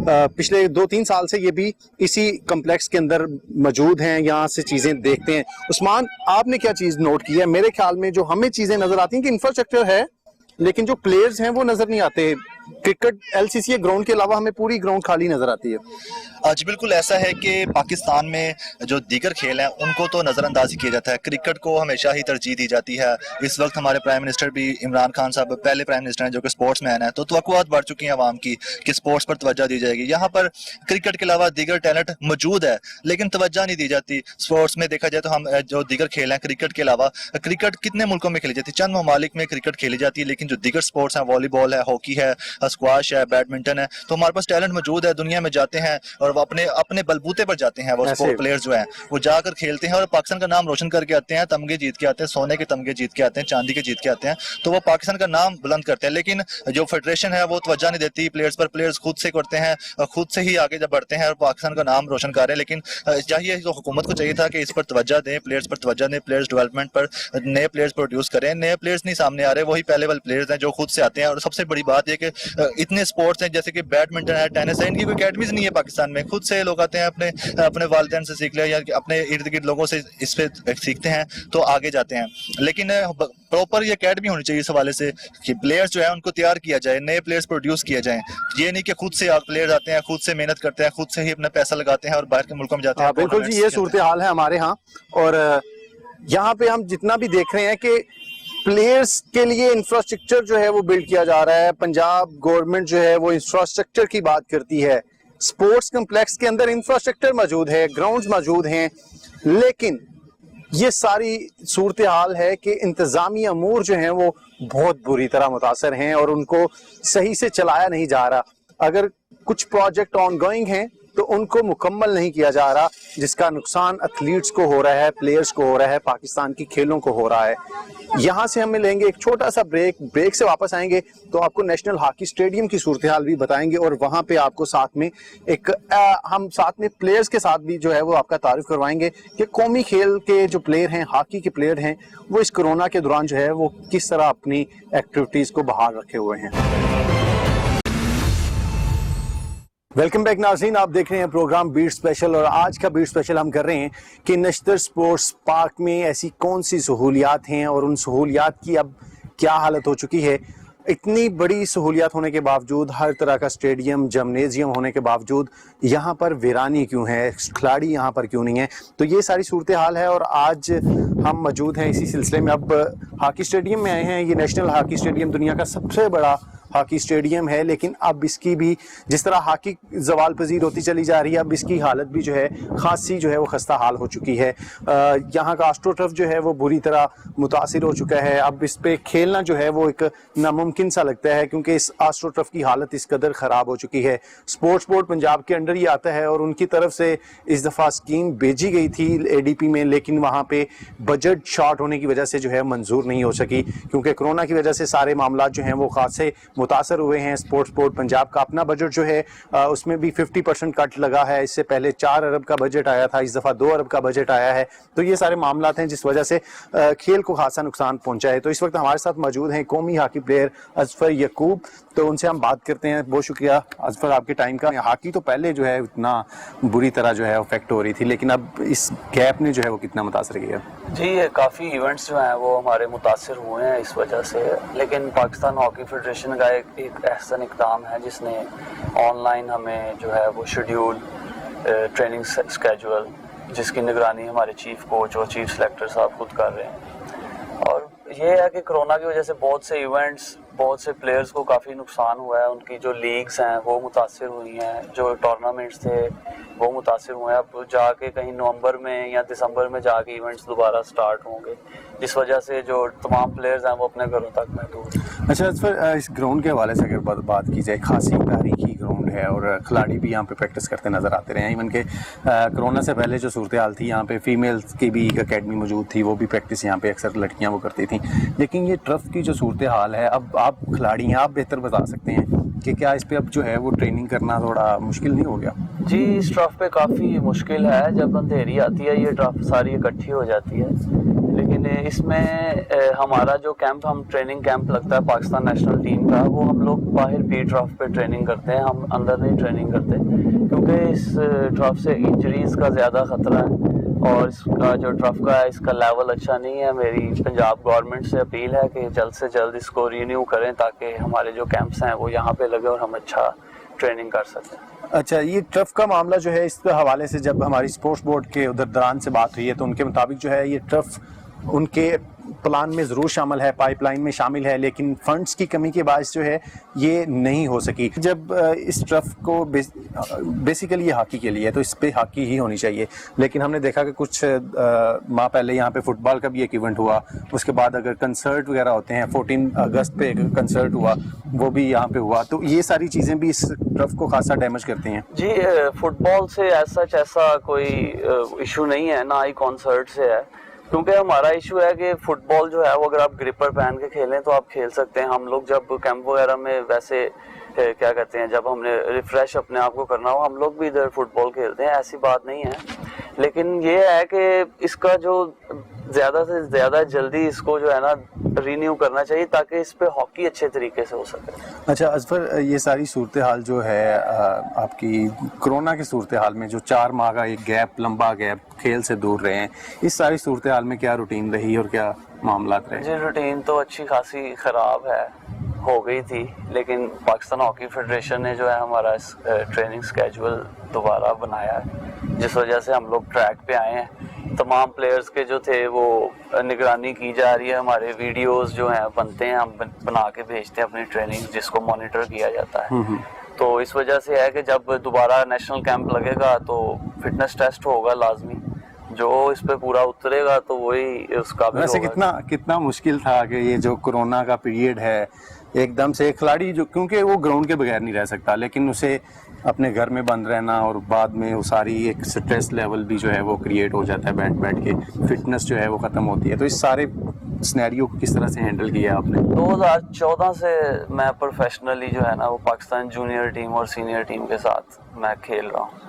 पिछले 2-3 साल से ये भी इसी कम्प्लेक्स के अंदर मौजूद हैं, यहाँ से चीजें देखते हैं। उस्मान, आपने क्या चीज नोट की है? मेरे ख्याल में जो हमें चीजें नजर आती हैं कि इंफ्रास्ट्रक्चर है लेकिन जो प्लेयर्स हैं वो नजर नहीं आते। क्रिकेट LCC ग्राउंड के अलावा हमें पूरी ग्राउंड खाली नजर आती है। जी बिल्कुल ऐसा है कि पाकिस्तान में जो दीगर खेल हैं उनको तो नज़रअंदाज ही किया जाता है, क्रिकेट को हमेशा ही तरजीह दी जाती है। इस वक्त हमारे प्राइम मिनिस्टर भी इमरान खान साहब पहले प्राइम मिनिस्टर हैं जो कि स्पोर्ट्स मैन है, तो तवक्कुआत बढ़ चुकी हैं आवाम की कि स्पोर्ट्स पर तवज्जो दी जाएगी। यहाँ पर क्रिकेट के अलावा दीगर टैलेंट मौजूद है लेकिन तवज्जो नहीं दी जाती। स्पोर्ट्स में देखा जाए तो हम जो दीगर खेल हैं क्रिकेट के अलावा, क्रिकेट कितने मुल्कों में खेली जाती है, चंद ममालिक में क्रिकेट खेली जाती है, लेकिन जो दीगर स्पोर्ट्स हैं वॉलीबॉल है, हॉकी है, स्क्वाश है, बैडमिंटन है, तो हमारे पास टैलेंट मौजूद है। दुनिया में जाते हैं और वो अपने अपने बलबूते पर जाते हैं, वो स्पोर्ट प्लेयर्स जो हैं वो जाकर खेलते हैं और पाकिस्तान का नाम रोशन करके आते हैं, तमगे जीत के आते हैं, सोने के तमगे जीत के आते हैं, चांदी के जीत के आते हैं, तो वो पाकिस्तान का नाम बुलंद करते हैं। लेकिन जो फेडरेशन है वो तवज्जो नहीं देती प्लेयर्स पर, प्लेयर्स खुद से करते हैं, खुद से ही आगे जब बढ़ते हैं और पाकिस्तान का नाम रोशन कर रहे हैं। लेकिन चाहिए तो हुकूमत को चाहिए था कि इस पर तवज्जो दें, प्लेयर्स पर तवज्जो दें, प्लेयर्स डेवलपमेंट पर, नए प्लेयर्स प्रोड्यूस करें। नए प्लेयर्स नहीं सामने आ रहे, वही पहले वाले प्लेयर्स हैं जो खुद से आते हैं। और सबसे बड़ी बात यह कि इतने स्पोर्ट्स हैं जैसे कि बैडमिंटन है, टेनिस है, इनकी कोई अकेडमीज नहीं है पाकिस्तान में, खुद से लोग आते हैं, अपने वालिदैन से सीख लिया या अपने इर्द गिर्द लोगों से इस पे सीखते हैं तो आगे जाते हैं। लेकिन प्रॉपर ये अकेडमी होनी चाहिए इस हवाले से कि प्लेयर्स जो है उनको तैयार किया जाए, नए प्लेयर्स प्रोड्यूस किए जाएं। ये नहीं कि खुद से प्लेयर्स आते हैं, खुद से मेहनत करते हैं, खुद से ही अपना पैसा लगाते हैं और बाहर के मुल्कों में जाते हैं। बिल्कुल जी, ये सूरत हाल है हमारे यहाँ। और यहाँ पे हम जितना भी देख रहे हैं कि प्लेयर्स के लिए इंफ्रास्ट्रक्चर जो है वो बिल्ड किया जा रहा है। पंजाब गवर्नमेंट जो है वो इंफ्रास्ट्रक्चर की बात करती है, स्पोर्ट्स कम्प्लेक्स के अंदर इंफ्रास्ट्रक्चर मौजूद है, ग्राउंड्स मौजूद हैं, लेकिन ये सारी सूरत हाल है कि इंतजामी अमूर जो हैं वो बहुत बुरी तरह मुतासर हैं और उनको सही से चलाया नहीं जा रहा। अगर कुछ प्रोजेक्ट ऑन गोइंग हैं तो उनको मुकम्मल नहीं किया जा रहा, जिसका नुकसान एथलीट्स को हो रहा है, प्लेयर्स को हो रहा है, पाकिस्तान की खेलों को हो रहा है। यहाँ से हम लेंगे एक छोटा सा ब्रेक से वापस आएंगे तो आपको नेशनल हॉकी स्टेडियम की सूरत हाल भी बताएंगे और वहाँ पे आपको साथ में हम साथ में प्लेयर्स के साथ भी जो है वो आपका तारीफ करवाएंगे कि कौमी खेल के जो प्लेयर हैं, हॉकी के प्लेयर हैं, वो इस कोरोना के दौरान जो है वो किस तरह अपनी एक्टिविटीज़ को बहाल रखे हुए हैं। वेलकम बैक नाज़रीन, आप देख रहे हैं प्रोग्राम बीट स्पेशल और आज का बीट स्पेशल हम कर रहे हैं कि नश्तर स्पोर्ट्स पार्क में ऐसी कौन सी सहूलियात हैं और उन सहूलियात की अब क्या हालत हो चुकी है। इतनी बड़ी सहूलियात होने के बावजूद, हर तरह का स्टेडियम, जिम्नेजियम होने के बावजूद यहाँ पर वीरानी क्यों है, खिलाड़ी यहाँ पर क्यों नहीं है, तो ये सारी सूरत हाल है। और आज हम मौजूद हैं इसी सिलसिले में। अब हॉकी स्टेडियम में आए हैं। ये नेशनल हॉकी स्टेडियम दुनिया का सबसे बड़ा हॉकी स्टेडियम है, लेकिन अब इसकी भी जिस तरह हॉकी जवाल पजीर होती चली जा रही है, अब इसकी हालत भी जो है खासी जो है वो खस्ता हाल हो चुकी है। यहाँ का एस्ट्रोटर्फ जो है वो बुरी तरह मुतासिर हो चुका है। अब इस पे खेलना जो है वो एक नामुमकिन सा लगता है क्योंकि इस एस्ट्रोटर्फ की हालत इस कदर ख़राब हो चुकी है। स्पोर्ट्स बोर्ड पंजाब के अंडर ही आता है और उनकी तरफ से इस दफ़ा स्कीम भेजी गई थी ADP में, लेकिन वहाँ पे बजट शॉर्ट होने की वजह से जो है मंजूर नहीं हो सकी क्योंकि कोरोना की वजह से सारे मामला जो हैं वो खासे मुतासर हुए हैं। स्पोर्ट्स बोर्ड पंजाब का अपना बजट जो है उसमें भी 50% कट लगा है। इससे पहले 4 अरब का बजट आया था, इस दफ़ा 2 अरब का बजट आया है। तो ये सारे मामला हैं जिस वजह से खेल को खासा नुकसान पहुंचा है। तो इस वक्त हमारे साथ मौजूद हैं कौमी हॉकी प्लेयर अजफर यकूब, तो उनसे हम बात करते हैं। बहुत शुक्रिया अजफर आपके टाइम का। हॉकी तो पहले जो है इतना बुरी तरह जो है अफेक्ट हो रही थी, लेकिन अब इस गैप ने जो है वो कितना मुतासर किया? जी, ये काफ़ी इवेंट्स जो हैं वो हमारे मुतासर हुए हैं इस वजह से, लेकिन पाकिस्तान हॉकी फेडरेशन का एक ऐसा इक़दाम है जिसने ऑनलाइन हमें जो है वो शेड्यूल, ट्रेनिंग स्केड्यूल, जिसकी निगरानी हमारे चीफ कोच और चीफ सेलेक्टर साहब खुद कर रहे हैं। और ये है कि कोरोना की वजह से बहुत से इवेंट्स, बहुत से प्लेयर्स को काफ़ी नुकसान हुआ है। उनकी जो लीग्स हैं वो मुतासर हुई हैं, जो टूर्नामेंट्स थे वो मुतासर हुए हैं। अब जाके कहीं नवंबर में या दिसंबर में जाके इवेंट्स दोबारा स्टार्ट होंगे, जिस वजह से जो तमाम प्लेयर्स हैं वो अपने घरों तक महदूद हैं। अच्छा अजफर, इस ग्राउंड के हवाले से अगर बात की जाए, खासी तारीखी ग्राउंड है और खिलाड़ी भी यहाँ पे प्रैक्टिस करते नज़र आते रहे हैं। इवन के कोरोना से पहले जो सूरत हाल थी, यहाँ पे फीमेल्स की भी एक अकेडमी मौजूद थी, वो भी प्रैक्टिस यहाँ पे अक्सर लड़कियाँ वो करती थी। लेकिन ये ट्रफ की जो सूरत हाल है, अब आप खिलाड़ी हैं, आप बेहतर बता सकते हैं कि क्या इस पे अब जो है वो ट्रेनिंग करना थोड़ा मुश्किल नहीं हो गया? जी, इस ट्रफ पे काफ़ी मुश्किल है। जब अंधेरी आती है ये ट्रफ सारी इकट्ठी हो जाती है, लेकिन इसमें हमारा जो कैंप, हम ट्रेनिंग कैंप लगता है पाकिस्तान नेशनल टीम का, वो हम लोग बाहर बी ट्रफ पे ट्रेनिंग करते हैं, हम अंदर नहीं ट्रेनिंग करते क्योंकि इस ट्रफ से इंजरीज़ का ज़्यादा ख़तरा है। اور اس کا جو ٹرف کا ہے اس کا لیول اچھا نہیں ہے. میری پنجاب گورنمنٹ سے اپیل ہے کہ جلد سے جلد اس کو رینیو کریں تاکہ ہمارے جو کیمپس ہیں وہ یہاں پہ لگے اور ہم اچھا ٹریننگ کر سکیں. اچھا، یہ ٹرف کا معاملہ جو ہے اس کے حوالے سے جب ہماری اسپورٹس بورڈ کے ادھر دران سے بات ہوئی ہے تو ان کے مطابق جو ہے یہ ٹرف ان کے پلان میں ضرور شامل ہے، پائپ لائن میں شامل ہے، لیکن فنڈز کی کمی کے باعث جو ہے یہ نہیں ہو سکی. جب اس ٹرف کو بیسیکلی یہ ہاکی کے لیے ہے تو اس پہ ہاکی ہی ہونی چاہیے، لیکن ہم نے دیکھا کہ کچھ ماہ پہلے یہاں پہ فٹ بال کا بھی ایک ایونٹ ہوا. اس کے بعد اگر کنسرٹ وغیرہ ہوتے ہیں 14 اگست پہ کنسرٹ ہوا وہ بھی یہاں پہ ہوا، تو یہ ساری چیزیں بھی اس ٹرف کو خاصا ڈیمیج کرتی ہیں. جی فٹ بال سے ایسا کوئی ایشو نہیں ہے، نہ ہی کانسرٹ سے ہے، کیونکہ ہمارا ایشو ہے کہ فٹ بال جو ہے وہ اگر آپ گرپر پہن کے کھیلیں تو آپ کھیل سکتے ہیں. ہم لوگ جب کیمپ وغیرہ میں ویسے کیا کہتے ہیں جب ہم نے ریفریش اپنے آپ کو کرنا ہو ہم لوگ بھی ادھر فٹ بال کھیلتے ہیں، ایسی بات نہیں ہے. لیکن یہ ہے کہ اس کا جو زیادہ سے زیادہ جلدی اس کو جو ہے نا رینیو کرنا چاہیے تاکہ اس پہ ہاکی اچھے طریقے سے ہو سکے. اچھا اظفر، یہ ساری صورتحال جو ہے آپ کی کرونا کی صورتحال میں جو 4 ماہ کا ایک گیپ، لمبا گیپ، کھیل سے دور رہے ہیں، اس ساری صورتحال میں کیا روٹین رہی اور کیا معاملات رہے؟ جی روٹین تو اچھی خاصی خراب ہے، ہو گئی تھی، لیکن پاکستان ہاکی فیڈریشن نے جو ہے ہمارا ٹریننگ سکیجول دوبارہ بنایا ہے جس وجہ سے ہم لوگ ٹریک پہ آئے ہیں. تمام پلیئرز کے جو تھے وہ نگرانی کی جا رہی ہے، ہمارے ویڈیوز جو ہیں بنتے ہیں، ہم بنا کے بھیجتے ہیں اپنی ٹریننگ جس کو مانیٹر کیا جاتا ہے. تو اس وجہ سے ہے کہ جب دوبارہ نیشنل کیمپ لگے گا تو فٹنس ٹیسٹ ہوگا لازمی، جو اس پہ پورا اترے گا تو وہی اس کا بھی ویسے ہوگا. کتنا مشکل تھا کہ یہ جو کورونا کا پیریڈ ہے ایک دم سے ایک کھلاڑی جو کیونکہ وہ گراؤنڈ کے بغیر نہیں رہ سکتا، لیکن اسے اپنے گھر میں بند رہنا اور بعد میں وہ ساری ایک سٹریس لیول بھی جو ہے وہ کریٹ ہو جاتا ہے، بیٹھ کے فٹنس جو ہے وہ ختم ہوتی ہے. تو اس سارے سنیریو کو کس طرح سے ہینڈل کیا آپ نے؟ 2014 سے میں پروفیشنلی جو ہے نا وہ پاکستان جونیئر ٹیم اور سینئر ٹیم کے ساتھ میں کھیل رہا ہوں.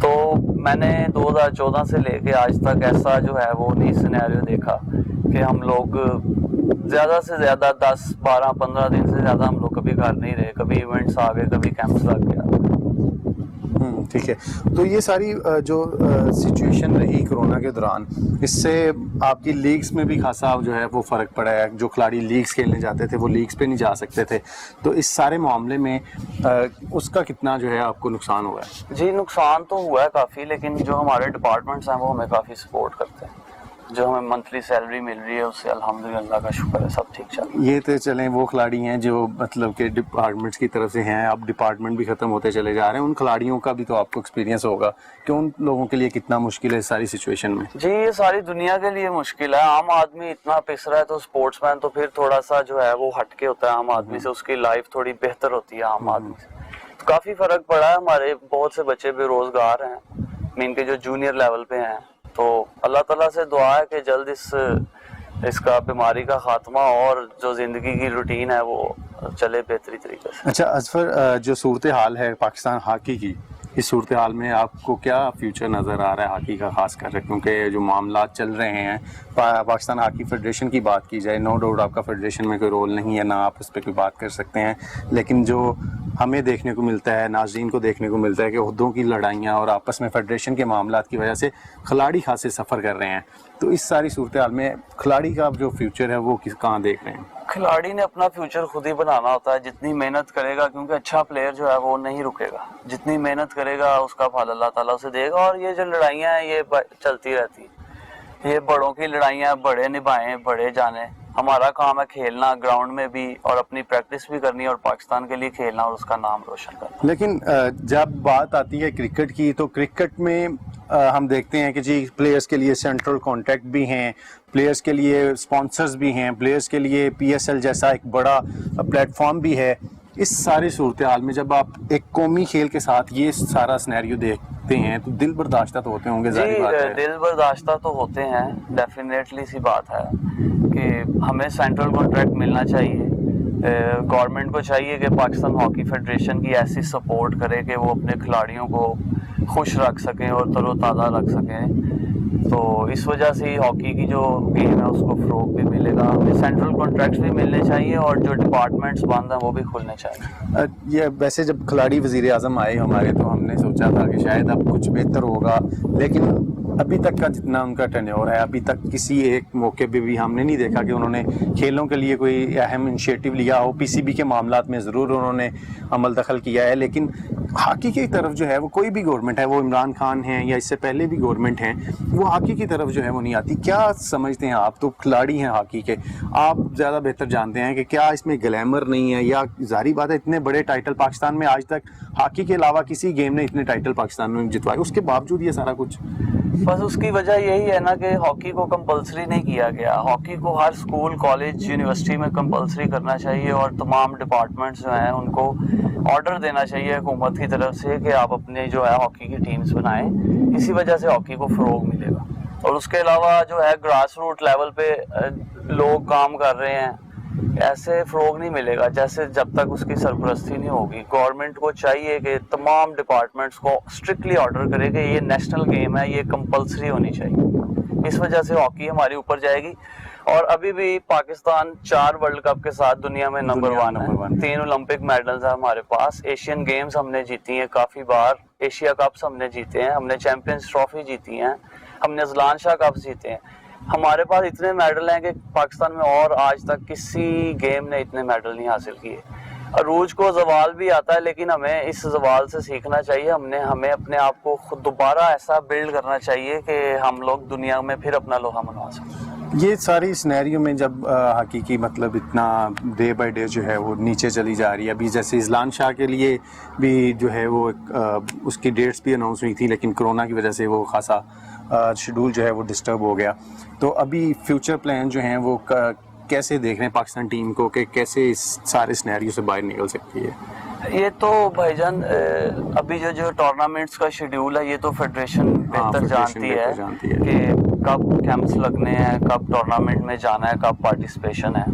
تو میں نے 2014 سے لے کے آج تک ایسا جو ہے وہ نہیں سنیریو دیکھا کہ ہم لوگ زیادہ سے زیادہ 10 12 15 دن سے زیادہ ہم لوگ کبھی گھر نہیں رہے. کبھی ایونٹس آ گئے، کبھی کیمپس لگ گیا. ٹھیک ہے. تو یہ ساری جو سچویشن رہی کرونا کے دوران، اس سے آپ کی لیگز میں بھی خاصا جو ہے وہ فرق پڑا ہے. جو کھلاڑی لیگز کھیلنے جاتے تھے وہ لیگز پہ نہیں جا سکتے تھے، تو اس سارے معاملے میں اس کا کتنا جو ہے آپ کو نقصان ہوا ہے؟ جی نقصان تو ہوا ہے کافی، لیکن جو ہمارے ڈپارٹمنٹس ہیں وہ ہمیں کافی سپورٹ کرتے ہیں. جو ہمیں منتھلی سیلری مل رہی ہے اس سے الحمدللہ اللہ کا شکر ہے سب ٹھیک چل رہا ہے. یہ تو چلیں وہ کھلاڑی ہیں جو مطلب کہ ڈپارٹمنٹس کی طرف سے ہیں، اب ڈپارٹمنٹ بھی ختم ہوتے چلے جا رہے ہیں. ان کھلاڑیوں کا بھی تو آپ کو ایکسپیرینس ہوگا کہ ان لوگوں کے لیے کتنا مشکل ہے اس ساری سچویشن میں. جی یہ ساری دنیا کے لیے مشکل ہے. عام آدمی اتنا پس رہا ہے تو اسپورٹس مین تو پھر تھوڑا سا جو ہے وہ ہٹ کے ہوتا ہے عام آدمی سے، اس کی لائف تھوڑی بہتر ہوتی ہے عام آدمی سے. تو کافی فرق پڑا ہے. ہمارے بہت سے بچے بے روزگار ہیں، مین کے جو جونیئر لیول پہ ہیں. تو اللہ تعالیٰ سے دعا ہے کہ جلد اس کا بیماری کا خاتمہ اور جو زندگی کی روٹین ہے وہ چلے بہتری طریقے سے. اچھا اظفر، جو صورتحال ہے پاکستان ہاکی کی، اس صورتحال میں آپ کو کیا فیوچر نظر آ رہا ہے ہاکی کا خاص کر؟ کیونکہ جو معاملات چل رہے ہیں پاکستان ہاکی فیڈریشن کی بات کی جائے، نو ڈاؤٹ آپ کا فیڈریشن میں کوئی رول نہیں ہے، نہ آپ اس پہ کوئی بات کر سکتے ہیں، لیکن جو ہمیں دیکھنے کو ملتا ہے، ناظرین کو دیکھنے کو ملتا ہے کہ عہدوں کی لڑائیاں اور آپس میں فیڈریشن کے معاملات کی وجہ سے کھلاڑی خاصے سفر کر رہے ہیں. تو اس ساری صورتحال میں کھلاڑی کا جو فیوچر ہے وہ کہاں دیکھ رہے ہیں؟ کھلاڑی نے اپنا فیوچر خود ہی بنانا ہوتا ہے. جتنی محنت کرے گا، کیونکہ اچھا پلیئر جو ہے وہ نہیں رکے گا، جتنی محنت کرے گا اس کا پھل اللہ تعالیٰ اسے دے گا. اور یہ جو لڑائیاں ہیں یہ چلتی رہتی ہیں، یہ بڑوں کی لڑائیاں، بڑے نبھائیں بڑے جانے. ہمارا کام ہے کھیلنا گراؤنڈ میں بھی اور اپنی پریکٹس بھی کرنی اور پاکستان کے لیے کھیلنا اور اس کا نام روشن کرنا. لیکن جب بات آتی ہے کرکٹ کی تو کرکٹ میں ہم دیکھتے ہیں کہ جی پلیئرز کے لیے سینٹرل کانٹریکٹ بھی ہیں، پلیئرز کے لیے اسپانسرز بھی ہیں، پلیئرز کے لیے PSL جیسا ایک بڑا پلیٹ فارم بھی ہے. اس ساری صورتحال میں جب آپ ایک قومی کھیل کے ساتھ یہ سارا سنیریو دیکھتے ہیں تو دل برداشتہ تو ہوتے ہوں گے؟ ظاہر بات ہے دل برداشتہ تو ہوتے ہیں، ڈیفینیٹلی سی بات ہے کہ ہمیں سینٹرل کانٹریکٹ ملنا چاہیے. گورنمنٹ کو چاہیے کہ پاکستان ہاکی فیڈریشن کی ایسی سپورٹ کرے کہ وہ اپنے کھلاڑیوں کو خوش رکھ سکیں اور تر و تازہ رکھ سکیں. تو اس وجہ سے ہی ہاکی کی جو گیم ہے اس کو فروغ بھی ملے گا. ہمیں سینٹرل کانٹریکٹس بھی ملنے چاہیے اور جو ڈپارٹمنٹس بند ہیں وہ بھی کھلنے چاہیے. یہ ویسے جب کھلاڑی وزیر اعظم آئے ہمارے تو ہم نے سوچا تھا کہ شاید اب کچھ بہتر ہوگا، لیکن अभी तक का जितना उनका टेन्योर है, अभी तक किसी एक मौके पे भी हमने नहीं देखा कि उन्होंने खेलों के लिए कोई अहम इनिशिएटिव लिया हो। पीसीबी के मामलात में ज़रूर उन्होंने अमल दखल किया है, लेकिन हॉकी की तरफ जो है वो कोई भी गवर्नमेंट है, वो इमरान खान हैं या इससे पहले भी गवर्नमेंट हैं, वो हॉकी की तरफ जो है वो नहीं आती। क्या समझते हैं आप, तो खिलाड़ी हैं हॉकी के, आप ज़्यादा बेहतर जानते हैं कि क्या इसमें ग्लैमर नहीं है, या ज़ाहिर बात है इतने बड़े टाइटल पाकिस्तान में आज तक हॉकी के अलावा किसी गेम ने इतने टाइटल पाकिस्तान में जितवाए, उसके बावजूद ये सारा कुछ? बस उसकी वजह यही है ना कि हॉकी को कंपलसरी नहीं किया गया। हॉकी को हर स्कूल, कॉलेज, यूनिवर्सिटी में कंपलसरी करना चाहिए और तमाम डिपार्टमेंट्स जो हैं उनको ऑर्डर देना चाहिए हुकूमत की तरफ से कि आप अपने जो है हॉकी की टीम्स बनाएं। इसी वजह से हॉकी को फ़रोग मिलेगा। और उसके अलावा जो है ग्रास रूट लेवल पे लोग काम कर रहे हैं, ऐसे फ़रोग नहीं मिलेगा जैसे जब तक उसकी सरपरस्ती नहीं होगी। गवर्नमेंट को चाहिए कि तमाम डिपार्टमेंट्स को स्ट्रिक्टली ऑर्डर करे कि ये नेशनल गेम है, ये कंपलसरी होनी चाहिए। इस वजह से हॉकी हमारी ऊपर जाएगी। और अभी भी पाकिस्तान 4 वर्ल्ड कप के साथ दुनिया में नंबर 1 है। 3 ओलंपिक मेडल्स हैं हमारे पास। एशियन गेम्स हमने जीती हैं काफ़ी बार, एशिया कप्स हमने जीते हैं, हमने चैंपियंस ट्रॉफी जीती हैं, हमने अजलान शाह कप्स जीते हैं। हमारे पास इतने मेडल हैं कि पाकिस्तान में और आज तक किसी गेम ने इतने मेडल नहीं हासिल किए। अरूज को जवाल भी आता है, लेकिन हमें इस जवाल से सीखना चाहिए। हमें अपने आप को खुद दोबारा ऐसा बिल्ड करना चाहिए कि हम लोग दुनिया में फिर अपना लोहा मनवा सकें। ये सारी सिनेरियो में जब हॉकी की मतलब इतना डे बाय डे जो है वो नीचे चली जा रही है, अभी जैसे अजलान शाह के लिए भी जो है वो उसकी डेट्स भी अनाउंस हुई थी, लेकिन कोरोना की वजह से वो खासा शेड्यूल जो है वो डिस्टर्ब हो गया। तो अभी फ्यूचर प्लान जो हैं वो कैसे देख रहे हैं पाकिस्तान टीम को कि कैसे इस सारे सिनेरियो से बाहर निकल सकती है? ये तो भाईजान अभी जो टूर्नामेंट्स का शेड्यूल है ये तो फेडरेशन बेहतर जानती है कि कब कैंप्स लगने हैं, कब टूर्नामेंट में जाना है, कब पार्टिसिपेशन है।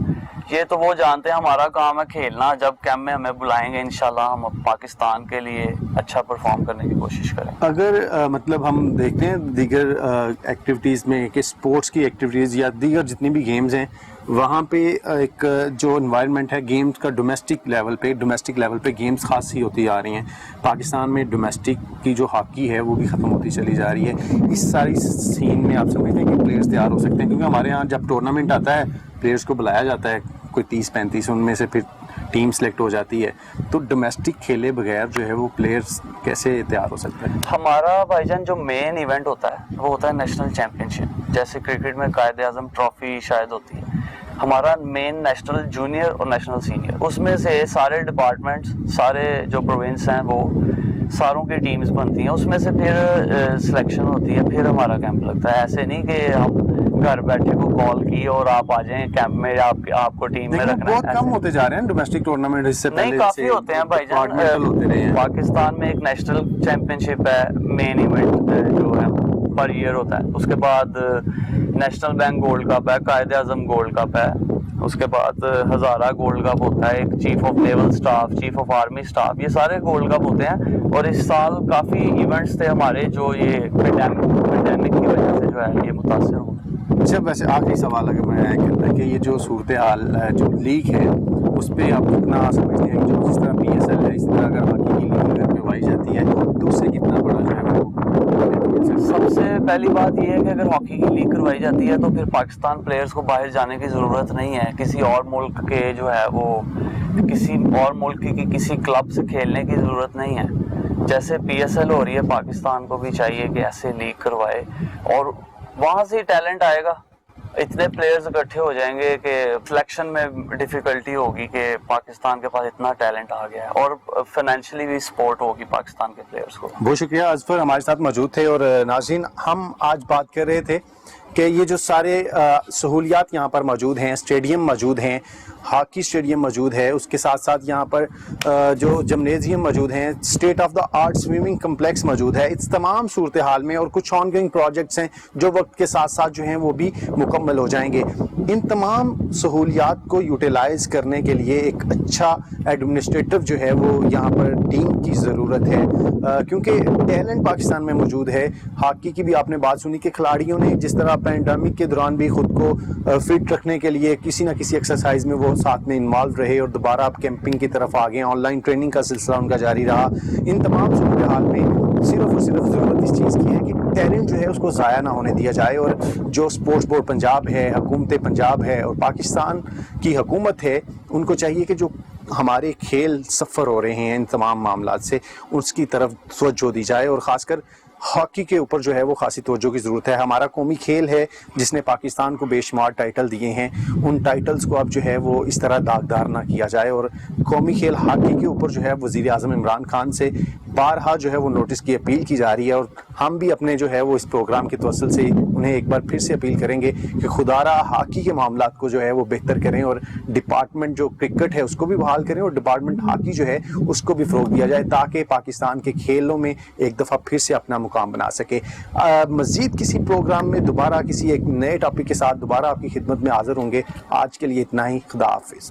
ये तो वो जानते हैं। हमारा काम है खेलना। जब कैंप में हमें बुलाएंगे इंशाल्लाह हम पाकिस्तान के लिए अच्छा परफॉर्म करने की कोशिश करें। अगर मतलब हम देखते हैं दीगर एक्टिविटीज़ में कि स्पोर्ट्स की एक्टिविटीज़ या दीगर जितनी भी गेम्स हैं, वहाँ पे एक जो इन्वायरमेंट है गेम्स का डोमेस्टिक लेवल पे गेम्स खास ही होती आ रही हैं। पाकिस्तान में डोमेस्टिक की जो हॉकी है वो भी ख़त्म होती चली जा रही है। इस सारी सीन में आप समझते हैं कि प्लेयर्स तैयार हो सकते हैं? क्योंकि हमारे यहाँ जब टूर्नामेंट आता है प्लेयर्स को बुलाया जाता है, कोई 30-35, उनमें से फिर टीम सेलेक्ट हो जाती है। तो डोमेस्टिक खेले बगैर जो है वो प्लेयर्स कैसे तैयार हो सकते हैं? हमारा भाईजान जो मेन इवेंट होता है वो होता है नेशनल चैम्पियनशिप। जैसे क्रिकेट में कायद-ए-आज़म ट्रॉफी शायद होती है, हमारा मेन नेशनल जूनियर और नेशनल सीनियर। उसमें से सारे डिपार्टमेंट्स, सारे जो प्रोविंस हैं वो सारों की टीम्स बनती हैं। उसमें से फिर सिलेक्शन होती है, फिर हमारा कैंप लगता है। ऐसे नहीं कि हम घर बैठे को कॉल की और आप आ जाएं कैंप में, आपको टीम में रखना है। बहुत कम होते जा रहे हैं डोमेस्टिक टूर्नामेंट इससे पहले। नहीं, काफी होते हैं भाईजान। पाकिस्तान में एक नेशनल चैंपियनशिप है, मेन इवेंट जो है पर ईयर होता है। उसके बाद नेशनल बैंक गोल्ड कप है, कायद-ए-आज़म गोल्ड कप है, उसके बाद हज़ारा गोल्ड कप होता है, एक chief of naval staff, chief of army staff, ये सारे गोल्ड कप होते हैं। और इस साल काफ़ी इवेंट्स थे हमारे जो ये पेंडेमिक की वजह से जो है ये मुतासर हो गए। अच्छा, वैसे आखिरी सवाल अगर मैं कहता है कि ये जो सूरत हाल जो लीग है उस पर आप कितना समझते हैं कि जो जिस तरह PSL है इस तरह अगर हॉकी की लीग अगर करवाई जाती है तो उससे कितना बड़ा जो है वो? सबसे पहली बात ये है कि अगर हॉकी की लीग करवाई जाती है तो फिर पाकिस्तान प्लेयर्स को बाहर जाने की ज़रूरत नहीं है। किसी और मुल्क के जो है वो किसी और मुल्क की किसी क्लब से खेलने की ज़रूरत नहीं है। जैसे PSL हो रही है, पाकिस्तान को भी चाहिए कि ऐसे लीग करवाए और वहाँ से टैलेंट आएगा। इतने प्लेयर्स इकट्ठे हो जाएंगे कि सिलेक्शन में डिफ़िकल्टी होगी कि पाकिस्तान के पास इतना टैलेंट आ गया है, और फाइनेंशियली भी सपोर्ट होगी पाकिस्तान के प्लेयर्स को। बहुत शुक्रिया अजफर हमारे साथ मौजूद थे। और नाज़रीन, हम आज बात कर रहे थे कि ये जो सारे सहूलियात यहाँ पर मौजूद हैं, स्टेडियम मौजूद हैं, हॉकी स्टेडियम मौजूद है, उसके साथ साथ यहाँ पर जो जिम्नेजियम मौजूद हैं, state of the art swimming complex मौजूद है। इस तमाम सूरत हाल में और कुछ ऑनगोइंग प्रोजेक्ट्स हैं जो वक्त के साथ साथ जो हैं वो भी मुकम्मल हो जाएंगे। इन तमाम सहूलियात को यूटिलाइज़ करने के लिए एक अच्छा एडमिनिस्ट्रेटिव जो है वो यहाँ पर टीम की ज़रूरत है, क्योंकि टैलेंट पाकिस्तान में मौजूद है। हॉकी की भी आपने बात सुनी कि खिलाड़ियों ने जिस तरह पैंडेमिक के दौरान भी खुद को फिट रखने के लिए किसी न किसी एक्सरसाइज में वो साथ में इन्वॉल्व रहे और दोबारा आप कैंपिंग की तरफ आ गए, ऑनलाइन ट्रेनिंग का सिलसिला उनका जारी रहा। इन तमाम सूरत हाल में सिर्फ और सिर्फ ज़रूरत इस चीज़ की है कि ٹیلنٹ جو ہے اس کو ضائع نہ ہونے دیا جائے. اور جو اسپورٹس بورڈ پنجاب ہے, حکومت پنجاب ہے اور پاکستان کی حکومت ہے, ان کو چاہیے کہ جو ہمارے کھیل سفر ہو رہے ہیں ان تمام معاملات سے, اس کی طرف توجہ دی جائے. اور خاص کر ہاکی کے اوپر جو ہے وہ خاصی توجہ کی ضرورت ہے. ہمارا قومی کھیل ہے جس نے پاکستان کو بے شمار ٹائٹل دیے ہیں, ان ٹائٹلز کو اب جو ہے وہ اس طرح داغدار نہ کیا جائے. اور قومی کھیل ہاکی کے اوپر جو ہے وزیر اعظم عمران خان سے بارہا جو ہے وہ نوٹس کی اپیل کی جا رہی ہے. اور ہم بھی اپنے جو ہے وہ اس پروگرام کے توسل سے انہیں ایک بار پھر سے اپیل کریں گے کہ خدارہ ہاکی کے معاملات کو جو ہے وہ بہتر کریں, اور ڈپارٹمنٹ جو کرکٹ ہے اس کو بھی بحال کریں, اور ڈپارٹمنٹ ہاکی جو ہے اس کو بھی فروغ دیا جائے, تاکہ پاکستان کے کھیلوں میں ایک دفعہ پھر سے اپنا مقام بنا سکے. مزید کسی پروگرام میں دوبارہ کسی ایک نئے ٹاپک کے ساتھ دوبارہ آپ کی خدمت میں حاضر ہوں گے. آج کے لیے اتنا ہی. خدا حافظ.